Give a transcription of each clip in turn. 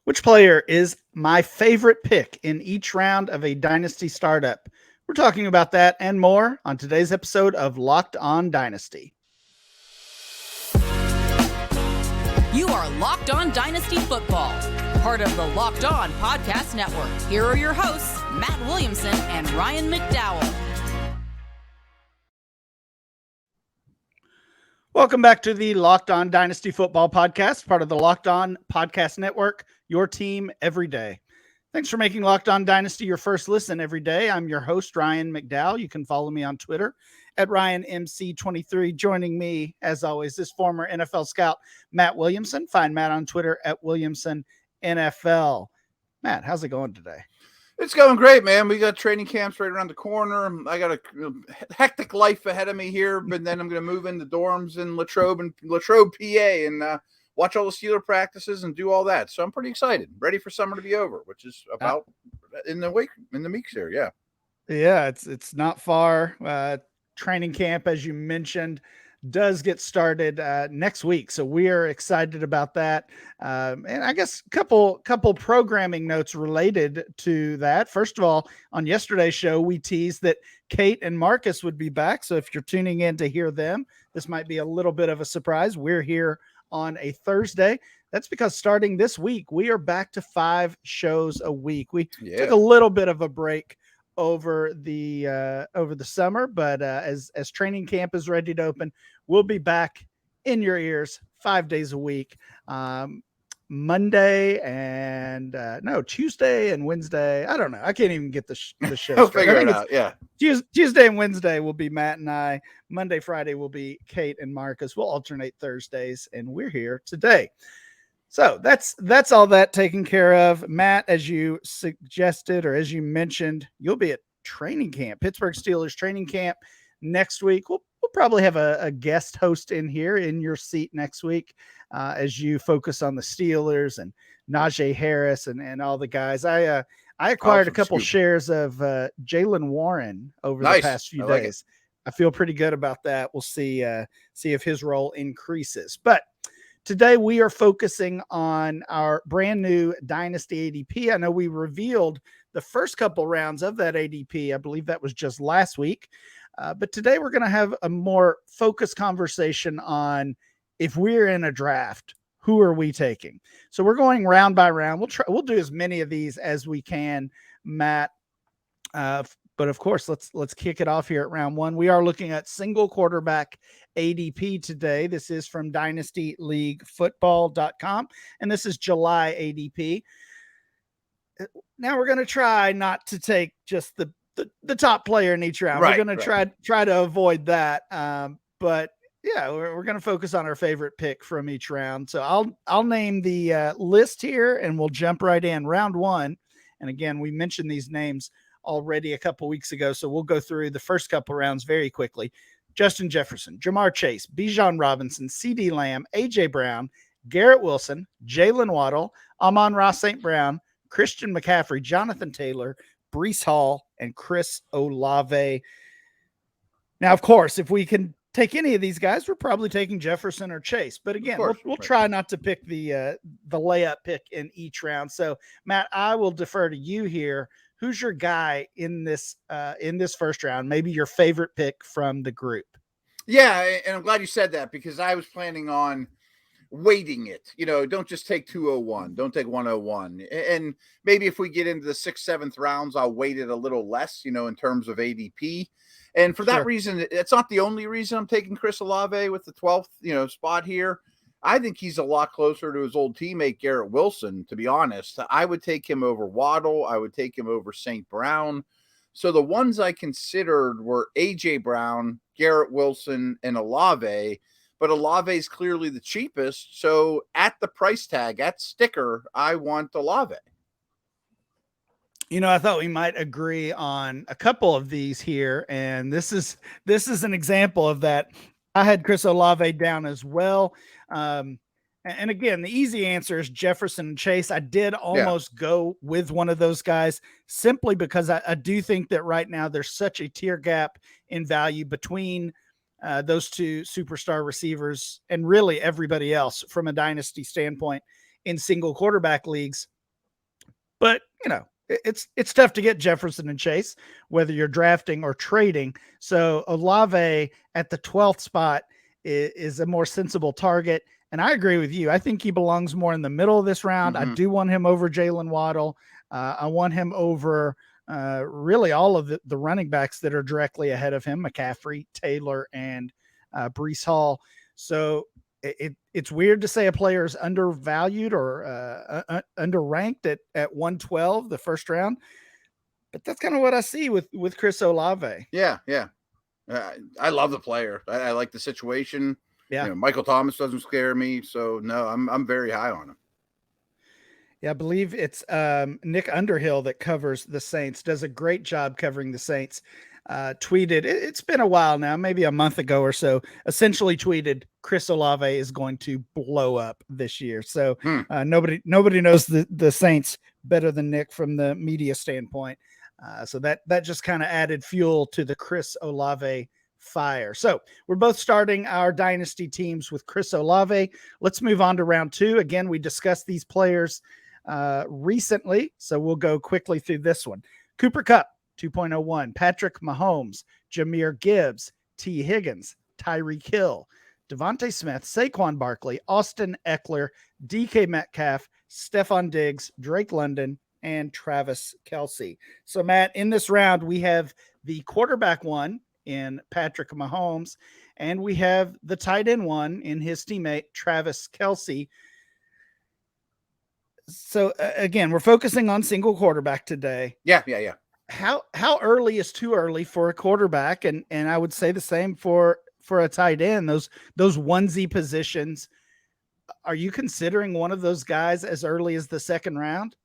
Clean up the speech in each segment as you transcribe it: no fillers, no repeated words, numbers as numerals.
Which player is my favorite pick in each round of a Dynasty startup? We're talking about that and more on today's episode of Locked On Dynasty. You are Locked On Dynasty Football, part of the Locked On Podcast Network. Here are your hosts, Matt Williamson and Ryan McDowell. Welcome back to the Locked On Dynasty Football Podcast, part of the Locked On Podcast Network, your team every day. Thanks for making Locked On Dynasty your first listen every day. I'm your host, Ryan McDowell. You can follow me on Twitter at RyanMC23. Joining me, as always, is former NFL scout Matt Williamson. Find Matt on Twitter at WilliamsonNFL. Matt, how's it going today? It's going great, man. We got training camps right around the corner. I got a hectic life ahead of me here, but then I'm going to move into dorms in Latrobe, PA, and watch all the Steeler practices and do all that. So I'm pretty excited, ready for summer to be over, which is about in the weeks here. Yeah. Yeah, it's not far. Training camp, as you mentioned, does get started next week. So we are excited about that. And I guess a couple programming notes related to that. First of all, on yesterday's show, we teased that Kate and Marcus would be back. So if you're tuning in to hear them, this might be a little bit of a surprise. We're here on a Thursday. That's because starting this week, we are back to 5 shows a week. We took a little bit of a break over the summer, but as training camp is ready to open, we'll be back in your ears 5 days a week. Tuesday and Wednesday. I don't know. I can't even get the show. I'll figure it out. Yeah. Tuesday and Wednesday will be Matt and I. Monday, Friday will be Kate and Marcus. We'll alternate Thursdays, and we're here today. So that's all that taken care of. Matt, as you suggested, or as you mentioned, you'll be at training camp, Pittsburgh Steelers training camp next week. We'll probably have a guest host in here in your seat next week as you focus on the Steelers and Najee Harris and all the guys. I acquired a couple shares of Jaylen Warren over the past few days. I feel pretty good about that. We'll see if his role increases. But today we are focusing on our brand new Dynasty ADP. I know we revealed the first couple rounds of that ADP. I believe that was just last week. But today we're going to have a more focused conversation on if we're in a draft, who are we taking? So we're going round by round. We'll do as many of these as we can, Matt. But of course, let's kick it off here at round 1. We are looking at single quarterback ADP today. This is from dynastyleaguefootball.com, and this is July ADP. Now we're going to try not to take just the top player in each round. We're going to try to avoid that. But yeah, we're going to focus on our favorite pick from each round. So I'll name the list here, and we'll jump right in. Round 1, and again, we mentioned these names already a couple weeks ago, so we'll go through the first couple rounds very quickly. Justin Jefferson, Jamar Chase, Bijan Robinson, CeeDee Lamb, A.J. Brown, Garrett Wilson, Jalen Waddle, Amon-Ra St. Brown, Christian McCaffrey, Jonathan Taylor, Breece Hall, and Chris Olave. Now, of course, if we can take any of these guys, we're probably taking Jefferson or Chase. But again, we'll try not to pick the layup pick in each round. So, Matt, I will defer to you here. Who's your guy in this first round? Maybe your favorite pick from the group. Yeah, and I'm glad you said that because I was planning on weighting it. Don't just take 201. Don't take 101. And maybe if we get into the 6th, 7th rounds, I'll weight it a little less, in terms of ADP. And for that reason, it's not the only reason I'm taking Chris Olave with the 12th, spot here. I think he's a lot closer to his old teammate, Garrett Wilson, to be honest. I would take him over Waddle. I would take him over St. Brown. So the ones I considered were A.J. Brown, Garrett Wilson, and Olave. But Olave is clearly the cheapest. So at the price tag, at sticker, I want Olave. I thought we might agree on a couple of these here. And this is an example of that. I had Chris Olave down as well. And again, the easy answer is Jefferson and Chase. I did almost go with one of those guys simply because I do think that right now there's such a tier gap in value between those two superstar receivers and really everybody else from a dynasty standpoint in single quarterback leagues. But, it's tough to get Jefferson and Chase, whether you're drafting or trading. So Olave at the 12th spot is a more sensible target. And I agree with you. I think he belongs more in the middle of this round. I do want him over Jalen Waddle. I want him over really all of the running backs that are directly ahead of him, McCaffrey, Taylor, and Breece Hall. So it's weird to say a player is undervalued or underranked at 112, the first round, but that's kind of what I see with Chris Olave. Yeah. I love the player. I like the situation. Yeah. Michael Thomas doesn't scare me. So no, I'm very high on him. Yeah, I believe it's Nick Underhill that covers the Saints, does a great job covering the Saints. Tweeted, it's been a while now, maybe a month ago or so, essentially tweeted Chris Olave is going to blow up this year. So nobody knows the Saints better than Nick from the media standpoint. So that just kind of added fuel to the Chris Olave fire. So we're both starting our dynasty teams with Chris Olave. Let's move on to round 2. Again, we discussed these players recently, so we'll go quickly through this one. Cooper Kupp, 2.01. Patrick Mahomes, Jahmyr Gibbs, T. Higgins, Tyreek Hill, Devontae Smith, Saquon Barkley, Austin Eckler, DK Metcalf, Stephon Diggs, Drake London, and Travis Kelce. So, Matt, in this round, we have the quarterback one in Patrick Mahomes, and we have the tight end one in his teammate, Travis Kelce. So, again, we're focusing on single quarterback today. Yeah. How early is too early for a quarterback? And I would say the same for a tight end, those onesie positions. Are you considering one of those guys as early as the second round?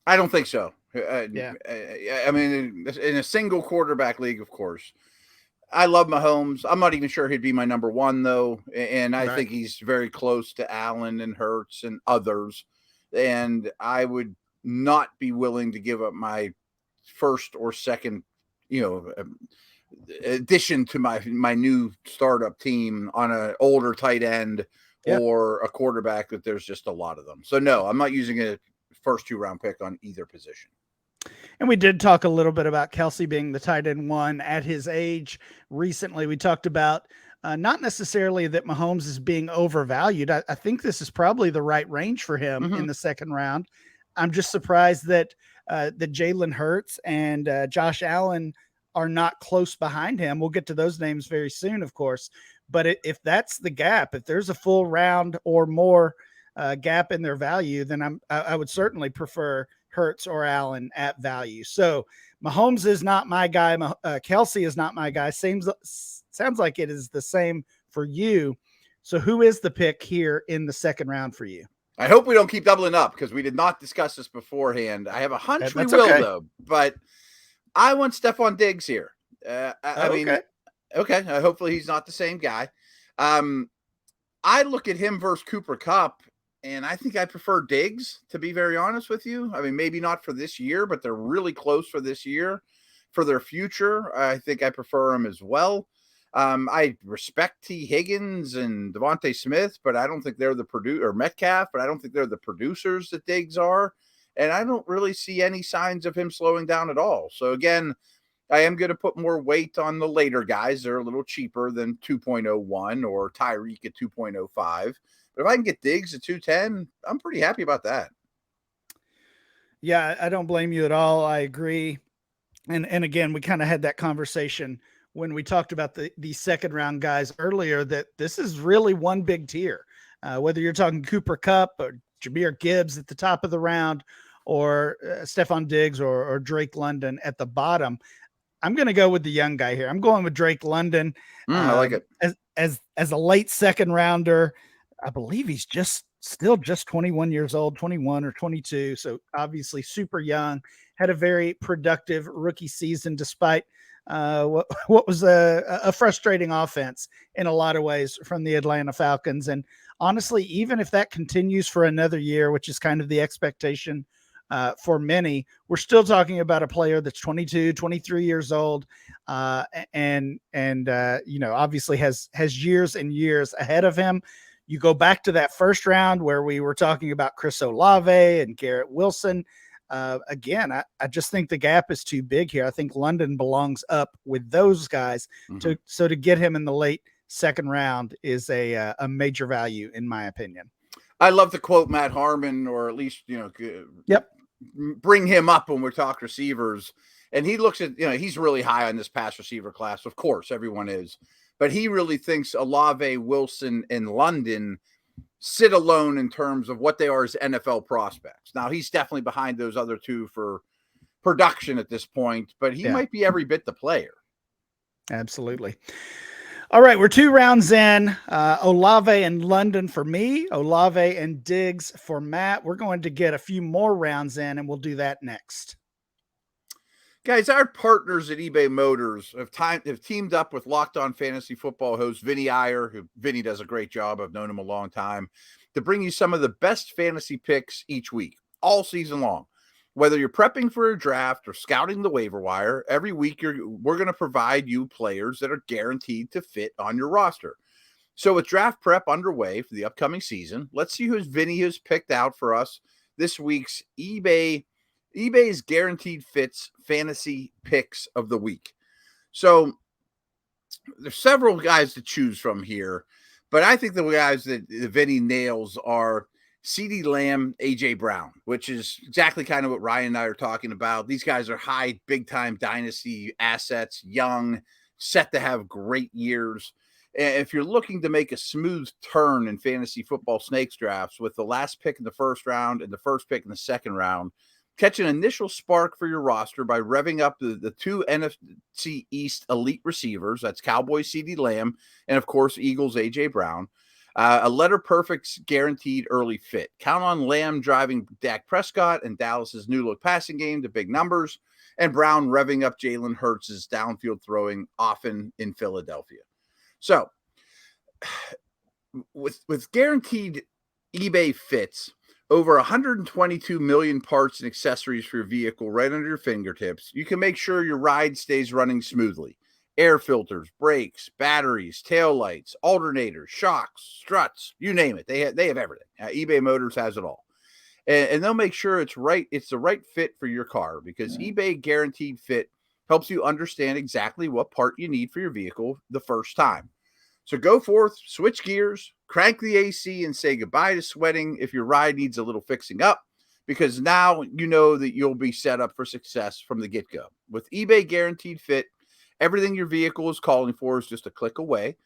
I don't think so. Yeah. I mean, in a single quarterback league, of course. I love Mahomes. I'm not even sure he'd be my number one, though. And I think he's very close to Allen and Hurts and others. And I would not be willing to give up my first or second, addition to my new startup team on an older tight end or a quarterback that there's just a lot of them. So no, I'm not using a first 2-round pick on either position. And we did talk a little bit about Kelce being the tight end one at his age. Recently, we talked about not necessarily that Mahomes is being overvalued. I think this is probably the right range for him in the second round. I'm just surprised that Jalen Hurts and Josh Allen are not close behind him. We'll get to those names very soon, of course. But if that's the gap, if there's a full round or more gap in their value, then I would certainly prefer Hurts or Allen at value. So Mahomes is not my guy. Kelce is not my guy. Sounds like it is the same for you. So who is the pick here in the second round for you? I hope we don't keep doubling up because we did not discuss this beforehand. I have a hunch we will, though. But I want Stephon Diggs here. I mean, hopefully he's not the same guy. I look at him versus Cooper Kupp, and I think I prefer Diggs, to be very honest with you. I mean, maybe not for this year, but they're really close for this year. For their future, I think I prefer him as well. I respect T. Higgins and Devontae Smith, but I don't think they're the producer, or Metcalf, but I don't think they're the producers that Diggs are. And I don't really see any signs of him slowing down at all. So again, I am going to put more weight on the later guys. They're a little cheaper than 2.01 or Tyreek at 2.05. But if I can get Diggs at 210, I'm pretty happy about that. Yeah, I don't blame you at all. I agree. And again, we kind of had that conversation when we talked about the second round guys earlier, that this is really one big tier. Whether you're talking Cooper Kupp or Jahmyr Gibbs at the top of the round, or Stephon Diggs or Drake London at the bottom, I'm going to go with the young guy here. I'm going with Drake London. I like it. As a late second rounder. I believe he's still just 21 years old, 21 or 22. So obviously super young, had a very productive rookie season, despite what was a frustrating offense in a lot of ways from the Atlanta Falcons. And honestly, even if that continues for another year, which is kind of the expectation for many, we're still talking about a player that's 22, 23 years old, and obviously has years and years ahead of him. You go back to that first round where we were talking about Chris Olave and Garrett Wilson. Again, I just think the gap is too big here. I think London belongs up with those guys. So to get him in the late second round is a major value, in my opinion. I love to quote Matt Harmon, or at least, bring him up when we're talking receivers. And he looks at, he's really high on this pass receiver class. Of course, everyone is. But he really thinks Olave, Wilson, and London sit alone in terms of what they are as NFL prospects. Now, he's definitely behind those other two for production at this point, but he might be every bit the player. Absolutely. All right, we're 2 rounds in. Olave and London for me, Olave and Diggs for Matt. We're going to get a few more rounds in, and we'll do that next. Guys, our partners at eBay Motors have teamed up with Locked On Fantasy Football host Vinny Iyer, who Vinny does a great job. I've known him a long time, to bring you some of the best fantasy picks each week, all season long. Whether you're prepping for a draft or scouting the waiver wire, every week we're going to provide you players that are guaranteed to fit on your roster. So with draft prep underway for the upcoming season, let's see who Vinny has picked out for us this week's eBay's Guaranteed Fits Fantasy Picks of the Week. So there's several guys to choose from here, but I think the guys that Vinny nails are CeeDee Lamb, A.J. Brown, which is exactly kind of what Ryan and I are talking about. These guys are high, big-time dynasty assets, young, set to have great years. And if you're looking to make a smooth turn in fantasy football snakes drafts with the last pick in the first round and the first pick in the second round, catch an initial spark for your roster by revving up the 2 NFC East elite receivers. That's Cowboys CeeDee Lamb and, of course, Eagles A.J. Brown. A letter-perfect guaranteed early fit. Count on Lamb driving Dak Prescott and Dallas's new-look passing game to big numbers, and Brown revving up Jalen Hurts' downfield throwing often in Philadelphia. So, with guaranteed eBay fits, over 122 million parts and accessories for your vehicle right under your fingertips, you can make sure your ride stays running smoothly. Air filters, brakes, batteries, taillights, alternators, shocks, struts, you name it. They have everything. eBay Motors has it all. And they'll make sure it's the right fit for your car, because eBay Guaranteed Fit helps you understand exactly what part you need for your vehicle the first time. So go forth, switch gears, crank the AC, and say goodbye to sweating if your ride needs a little fixing up, because now you know that you'll be set up for success from the get-go. With eBay Guaranteed Fit, everything your vehicle is calling for is just a click away.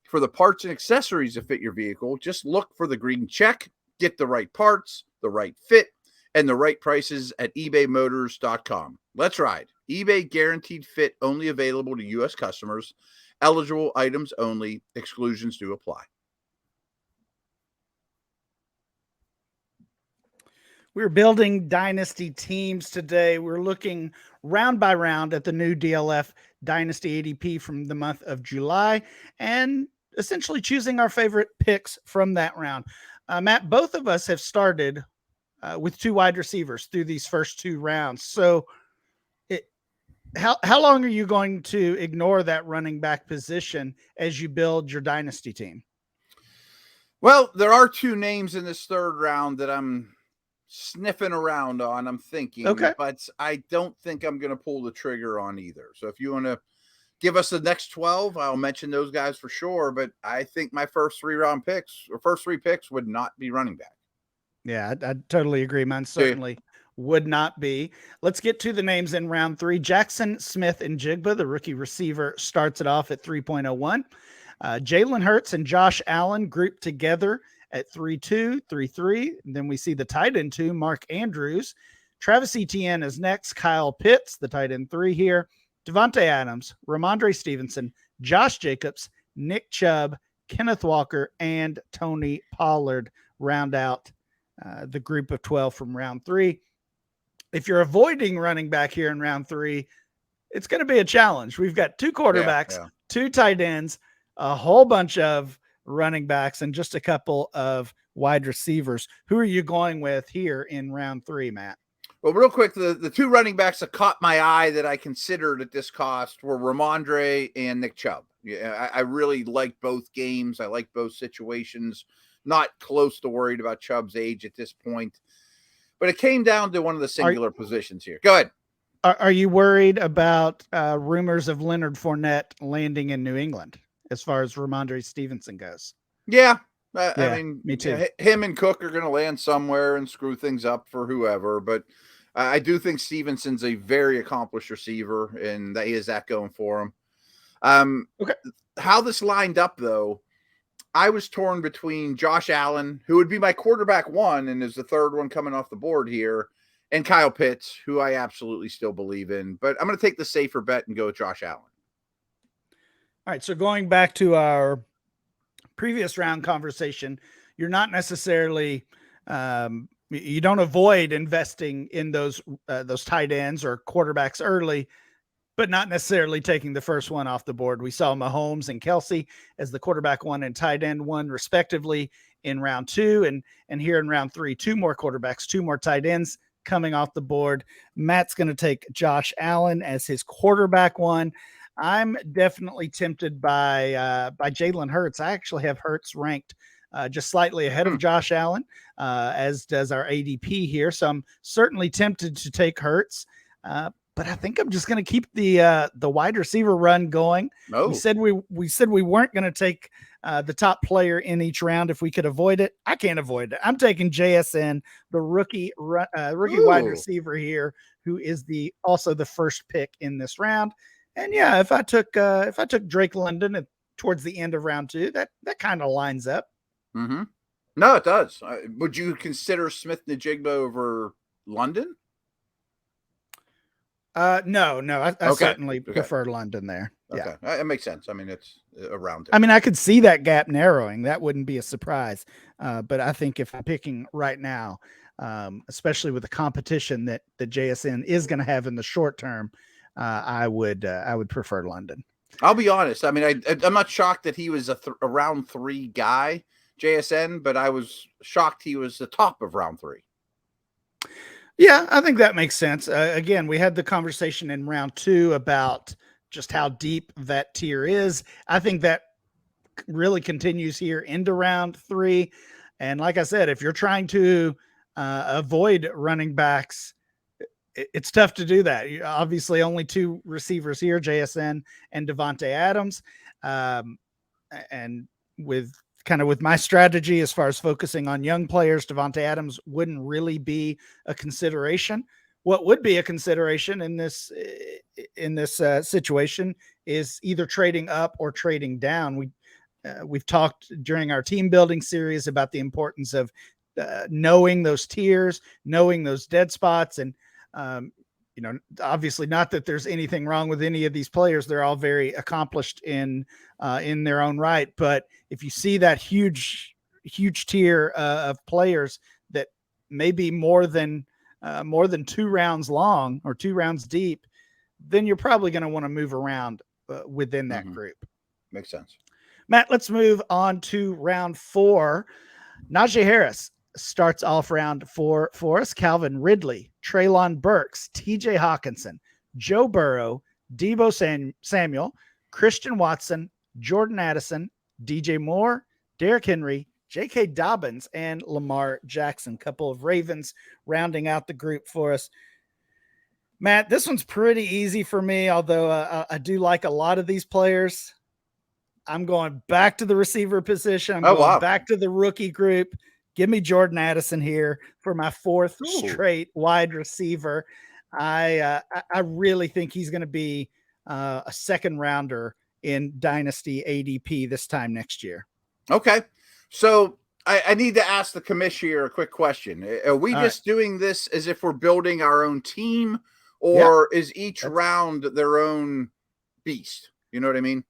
For the parts and accessories that fit your vehicle, just look for the green check, get the right parts, the right fit, and the right prices at ebaymotors.com. Let's ride. eBay Guaranteed Fit, only available to U.S. customers. Eligible items only. Exclusions do apply. We're building dynasty teams today. We're looking round by round at the new DLF Dynasty ADP from the month of July and essentially choosing our favorite picks from that round. Matt, both of us have started with 2 wide receivers through these first 2 rounds. So how long are you going to ignore that running back position as you build your dynasty team? Well, there are 2 names in this third round that I'm sniffing around on, I'm thinking, but I don't think I'm going to pull the trigger on either. So if you want to give us the next 12, I'll mention those guys for sure. But I think my first 3 picks would not be running back. Yeah, I totally agree. Mine certainly would not be. Let's get to the names in round 3. Jackson Smith and Jigba, the rookie receiver, starts it off at 3.01. Jalen Hurts and Josh Allen grouped together at 3.2, 3.3. And then we see the tight end 2, Mark Andrews. Travis Etienne is next. Kyle Pitts, the tight end 3 here. Devontae Adams, Ramondre Stevenson, Josh Jacobs, Nick Chubb, Kenneth Walker, and Tony Pollard round out the group of 12 from round 3. If you're avoiding running back here in round 3, it's going to be a challenge. We've got 2 quarterbacks, 2 tight ends, a whole bunch of running backs, and just a couple of wide receivers. Who are you going with here in round 3, Matt? Well, real quick, the 2 running backs that caught my eye that I considered at this cost were Ramondre and Nick Chubb. Yeah, I really like both games. I like both situations. not close to worried about Chubb's age at this point. But it came down to one of the singular positions here. Go ahead. Are you worried about rumors of Leonard Fournette landing in New England as far as Ramondre Stevenson goes? Yeah. I mean, me too. Him and Cook are going to land somewhere and screw things up for whoever. But I do think Stevenson's a very accomplished receiver, and that he has that going for him. Okay. How this lined up, though, I was torn between Josh Allen, who would be my quarterback one and is the third one coming off the board here, and Kyle Pitts, who I absolutely still believe in. But I'm going to take the safer bet and go with Josh Allen. All right, so going back to our previous round conversation, you're not necessarily you don't avoid investing in those tight ends or quarterbacks early, but not necessarily taking the first one off the board. We saw Mahomes and Kelsey as the quarterback one and tight end one, respectively, in round 2, and here in round 3, 2 more quarterbacks, 2 more tight ends coming off the board. Matt's going to take Josh Allen as his quarterback one. I'm definitely tempted by Jalen Hurts. I actually have Hurts ranked just slightly ahead of Josh Allen, as does our ADP here. So I'm certainly tempted to take Hurts, but I think I'm just going to keep the wide receiver run going. Oh. We said we weren't going to take the top player in each round if we could avoid it. I can't avoid it. I'm taking JSN, the rookie wide receiver here, who is also the first pick in this round. And yeah, if I took Drake London towards the end of round 2, that kind of lines up. Mm-hmm. No, it does. Would you consider Smith-Njigba over London? No. I certainly prefer London there. Okay. Yeah, that makes sense. I mean, it's around. I mean, I could see that gap narrowing. That wouldn't be a surprise. But I think if I'm picking right now, especially with the competition that the JSN is going to have in the short term, I would prefer London. I'll be honest. I mean, I'm not shocked that he was a round 3 guy, JSN, but I was shocked he was the top of round 3. Yeah, I think that makes sense. Again, we had the conversation in round 2 about just how deep that tier is. I think that really continues here into round 3. And like I said, if you're trying to avoid running backs, it's tough to do that. Obviously, only 2 receivers here, JSN and Devontae Adams. And with my strategy as far as focusing on young players, Devontae Adams wouldn't really be a consideration. What would be a consideration in this situation is either trading up or trading down. We've talked during our team building series about the importance of knowing those tiers, knowing those dead spots, and obviously not that there's anything wrong with any of these players. They're all very accomplished in their own right. But if you see that huge tier of players that may be more than 2 rounds long or 2 rounds deep, then you're probably going to want to move around within that group. Makes sense. Matt, let's move on to round 4. Najee Harris starts off round 4 for us. Calvin Ridley, Treylon Burks, TJ Hawkinson, Joe Burrow, Deebo Samuel, Christian Watson, Jordan Addison, DJ Moore, Derrick Henry, J.K. Dobbins, and Lamar Jackson. Couple of Ravens rounding out the group for us. Matt, this one's pretty easy for me, although I do like a lot of these players. I'm going back to the receiver position. I'm going back to the rookie group. Give me Jordan Addison here for my 4th straight wide receiver. I really think he's going to be a second rounder in Dynasty ADP this time next year. Okay. So I need to ask the commissioner a quick question. Are we just doing this as if we're building our own team, or is each round their own beast? You know what I mean?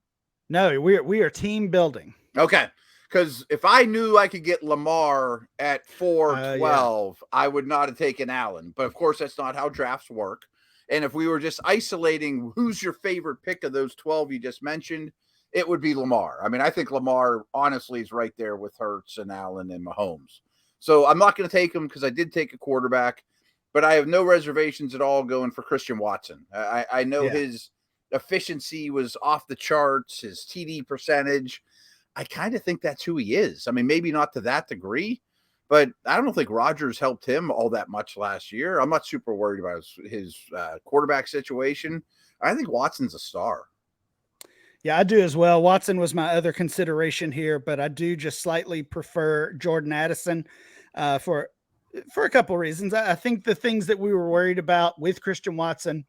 No, we are team building. Okay. Because if I knew I could get Lamar at 4-12, I would not have taken Allen. But, of course, that's not how drafts work. And if we were just isolating who's your favorite pick of those 12 you just mentioned, it would be Lamar. I mean, I think Lamar, honestly, is right there with Hurts and Allen and Mahomes. So I'm not going to take him because I did take a quarterback. But I have no reservations at all going for Christian Watson. I know his efficiency was off the charts, his TD percentage. I kind of think that's who he is. I mean, maybe not to that degree, but I don't think Rodgers helped him all that much last year. I'm not super worried about his quarterback situation. I think Watson's a star. Yeah, I do as well. Watson was my other consideration here, but I do just slightly prefer Jordan Addison for a couple of reasons. I think the things that we were worried about with Christian Watson,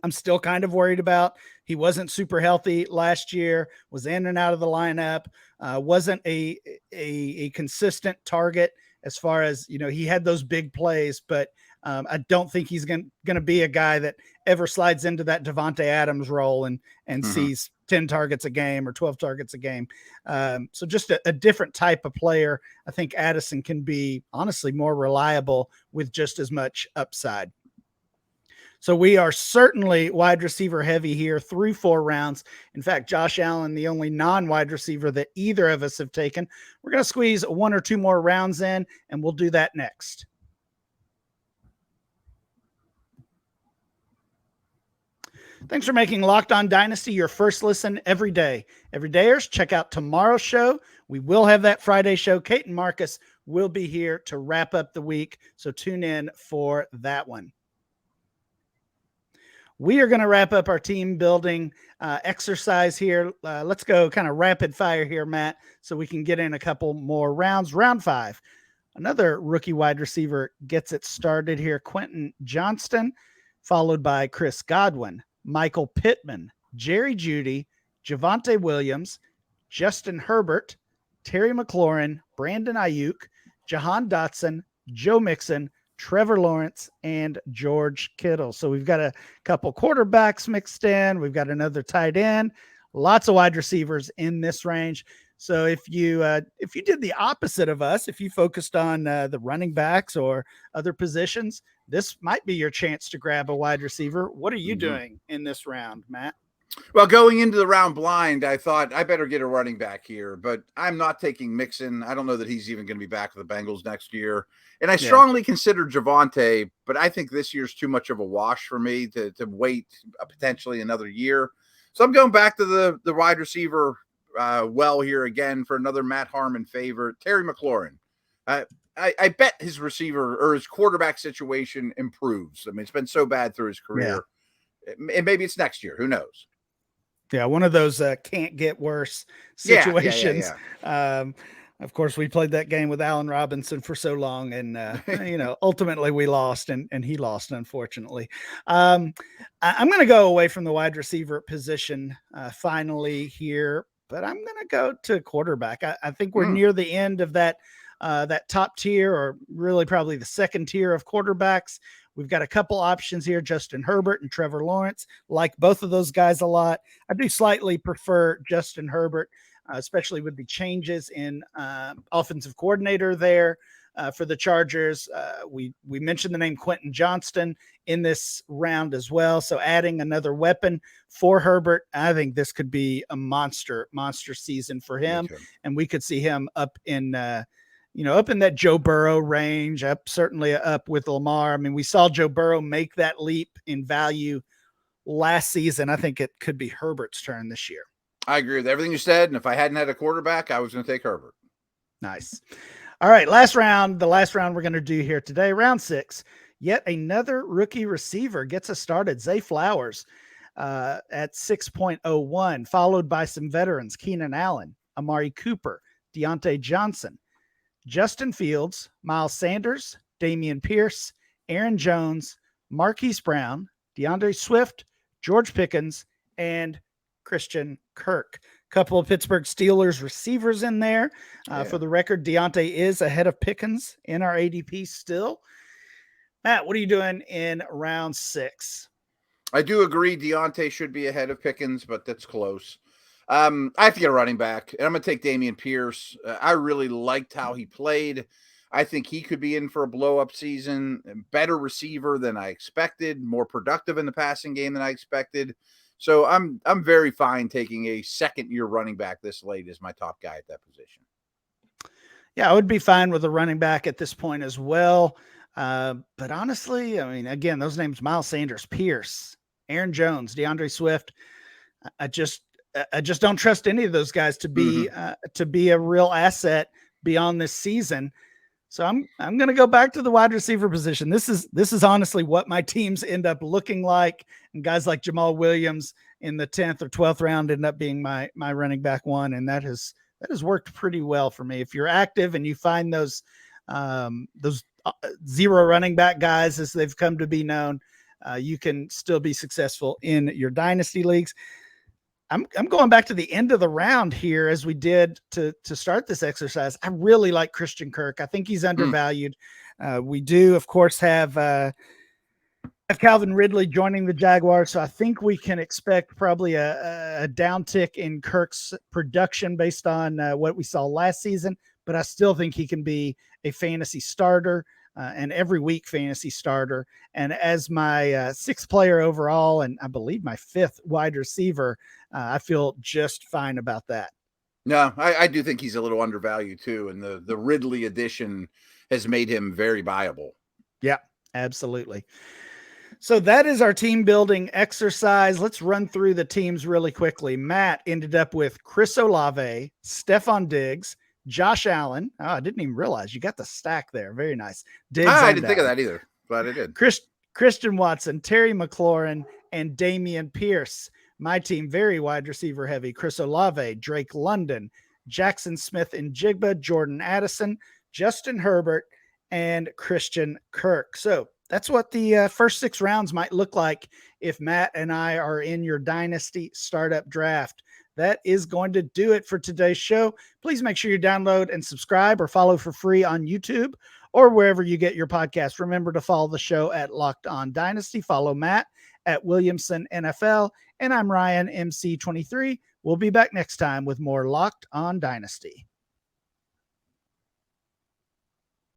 I'm still kind of worried about. He wasn't super healthy last year, was in and out of the lineup, wasn't a consistent target as far as, he had those big plays, but I don't think he's going to be a guy that ever slides into that Devontae Adams role and sees 10 targets a game or 12 targets a game. So just a different type of player. I think Addison can be honestly more reliable with just as much upside. So we are certainly wide receiver heavy here through 4 rounds. In fact, Josh Allen, the only non-wide receiver that either of us have taken. We're going to squeeze 1 or 2 more rounds in, and we'll do that next. Thanks for making Locked On Dynasty your first listen every day. Everydayers, check out tomorrow's show. We will have that Friday show. Kate and Marcus will be here to wrap up the week, so tune in for that one. We are going to wrap up our team building exercise here. Let's go kind of rapid fire here, Matt, so we can get in a couple more rounds. Round 5, another rookie wide receiver gets it started here. Quentin Johnston, followed by Chris Godwin, Michael Pittman, Jerry Jeudy, Javonte Williams, Justin Herbert, Terry McLaurin, Brandon Ayuk, Jahan Dotson, Joe Mixon, Trevor Lawrence, and George Kittle. So we've got a couple quarterbacks mixed in. We've got another tight end, lots of wide receivers in this range. So if you did the opposite of us, if you focused on the running backs or other positions, this might be your chance to grab a wide receiver. What are you doing in this round, Matt? Well, going into the round blind, I thought I better get a running back here, but I'm not taking Mixon. I don't know that he's even going to be back with the Bengals next year. And I strongly consider Javonte, but I think this year's too much of a wash for me to wait potentially another year. So I'm going back to the wide receiver here again for another Matt Harmon favorite, Terry McLaurin. I bet his receiver or his quarterback situation improves. I mean, it's been so bad through his career. Yeah. And maybe it's next year. Who knows? Yeah, one of those can't get worse situations. Yeah. Of course, we played that game with Allen Robinson for so long, and ultimately we lost, and he lost, unfortunately. I'm going to go away from the wide receiver position finally here, but I'm going to go to quarterback. I think we're near the end of that top tier, or really probably the second tier of quarterbacks. We've got a couple options here, Justin Herbert and Trevor Lawrence. Like both of those guys a lot. I do slightly prefer Justin Herbert, especially with the changes in offensive coordinator there for the Chargers. We mentioned the name Quentin Johnston in this round as well. So adding another weapon for Herbert, I think this could be a monster season for him. And we could see him up in that Joe Burrow range, certainly up with Lamar. I mean, we saw Joe Burrow make that leap in value last season. I think it could be Herbert's turn this year. I agree with everything you said. And if I hadn't had a quarterback, I was going to take Herbert. Nice. All right. The last round we're going to do here today, round 6, yet another rookie receiver gets us started. Zay Flowers at 6.01, followed by some veterans, Keenan Allen, Amari Cooper, Deontay Johnson, Justin Fields, Miles Sanders, Damian Pierce, Aaron Jones, Marquise Brown, DeAndre Swift, George Pickens, and Christian Kirk. Couple of Pittsburgh Steelers receivers in there. For the record, Deontay is ahead of Pickens in our ADP still. Matt, what are you doing in round 6? I do agree Deontay should be ahead of Pickens, but that's close. I have to get a running back, and I'm going to take Damian Pierce. I really liked how he played. I think he could be in for a blow-up season, better receiver than I expected, more productive in the passing game than I expected. So I'm very fine taking a second-year running back this late as my top guy at that position. Yeah, I would be fine with a running back at this point as well. But honestly, I mean, again, those names, Miles Sanders, Pierce, Aaron Jones, DeAndre Swift, I just don't trust any of those guys to be a real asset beyond this season. So I'm going to go back to the wide receiver position. This is honestly what my teams end up looking like, and guys like Jamal Williams in the 10th or 12th round end up being my running back one, and that has worked pretty well for me. If you're active and you find those zero running back guys, as they've come to be known, you can still be successful in your dynasty leagues. I'm going back to the end of the round here, as we did to start this exercise. I really like Christian Kirk. I think he's undervalued. We do, of course, have Calvin Ridley joining the Jaguars, so I think we can expect probably a downtick in Kirk's production based on what we saw last season, but I still think he can be a fantasy starter, and every week fantasy starter. And as my sixth player overall, and I believe my fifth wide receiver, I feel just fine about that. No, I do think he's a little undervalued too. And the Ridley addition has made him very viable. Yeah, absolutely. So that is our team building exercise. Let's run through the teams really quickly. Matt ended up with Chris Olave, Stephon Diggs, Josh Allen. Oh, I didn't even realize you got the stack there. Very nice. Diggs I didn't think of that either. Glad I did. Christian Watson, Terry McLaurin, and Damian Pierce. My team, very wide receiver heavy. Chris Olave, Drake London, Jackson Smith and Jigba, Jordan Addison, Justin Herbert, and Christian Kirk. So that's what the first 6 rounds might look like if Matt and I are in your dynasty startup draft. That is going to do it for today's show. Please make sure you download and subscribe or follow for free on YouTube or wherever you get your podcast. Remember to follow the show at Locked On Dynasty. Follow Matt at Williamson NFL. And I'm Ryan, MC23. We'll be back next time with more Locked On Dynasty.